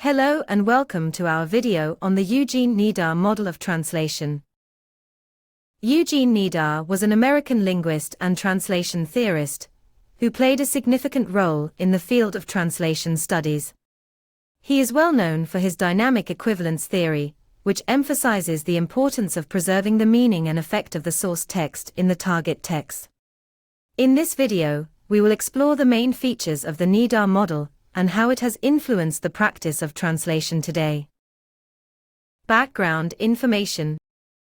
Hello and welcome to our video on the Eugene Nida model of translation. Eugene Nida was an American linguist and translation theorist who played a significant role in the field of translation studies. He is well known for his dynamic equivalence theory, which emphasizes the importance of preserving the meaning and effect of the source text in the target text. In this video, we will explore the main features of the Nida model and how it has influenced the practice of translation today. Background information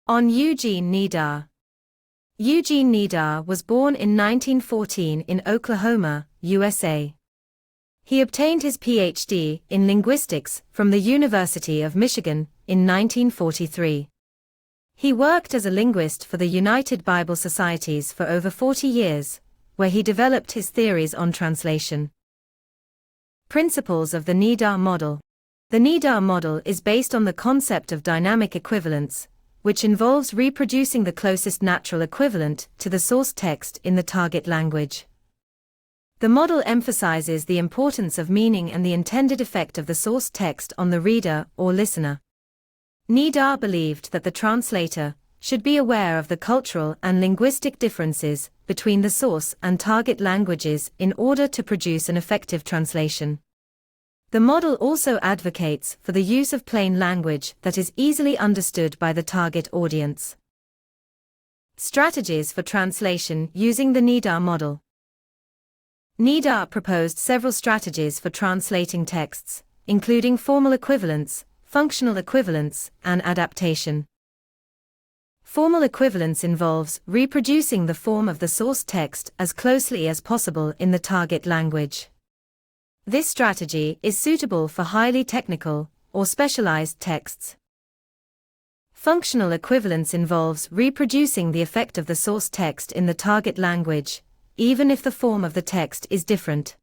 on Eugene Nida. Eugene Nida was born in 1914 in Oklahoma, USA. He obtained his PhD in linguistics from the University of Michigan in 1943. He worked as a linguist for the United Bible Societies for over 40 years, where he developed his theories on translation. Principles of the Nida model. The Nida model is based on the concept of dynamic equivalence, which involves reproducing the closest natural equivalent to the source text in the target language. The model emphasizes the importance of meaning and the intended effect of the source text on the reader or listener. Nida believed that the translator should be aware of the cultural and linguistic differences between the source and target languages in order to produce an effective translation. The model also advocates for the use of plain language that is easily understood by the target audience. Strategies for translation using the Nida model. Nida proposed several strategies for translating texts, including formal equivalence, functional equivalence, and adaptation. Formal equivalence involves reproducing the form of the source text as closely as possible in the target language. This strategy is suitable for highly technical or specialized texts. Functional equivalence involves reproducing the effect of the source text in the target language, even if the form of the text is different.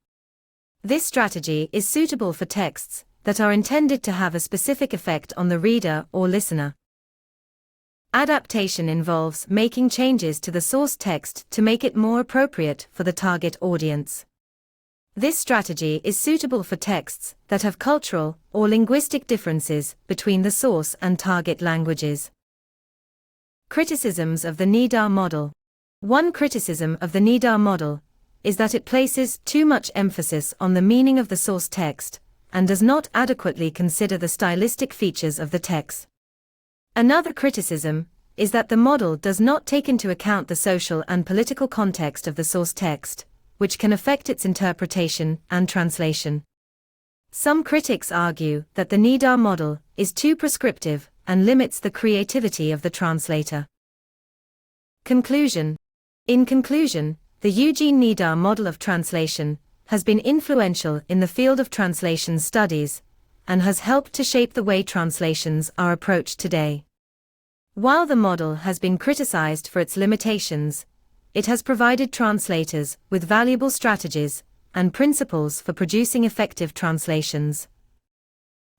This strategy is suitable for texts that are intended to have a specific effect on the reader or listener. Adaptation involves making changes to the source text to make it more appropriate for the target audience. This strategy is suitable for texts that have cultural or linguistic differences between the source and target languages. Criticisms of the Nida model. One criticism of the Nida model is that it places too much emphasis on the meaning of the source text and does not adequately consider the stylistic features of the text. Another criticism is that the model does not take into account the social and political context of the source text, which can affect its interpretation and translation. Some critics argue that the Nida model is too prescriptive and limits the creativity of the translator. Conclusion. In conclusion, the Eugene Nida model of translation has been influential in the field of translation studies and has helped to shape the way translations are approached today. While the model has been criticized for its limitations, it has provided translators with valuable strategies and principles for producing effective translations.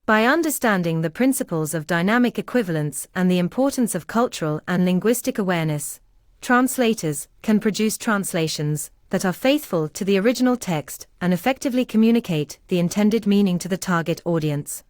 By understanding the principles of dynamic equivalence and the importance of cultural and linguistic awareness, translators can produce translations that are faithful to the original text and effectively communicate the intended meaning to the target audience.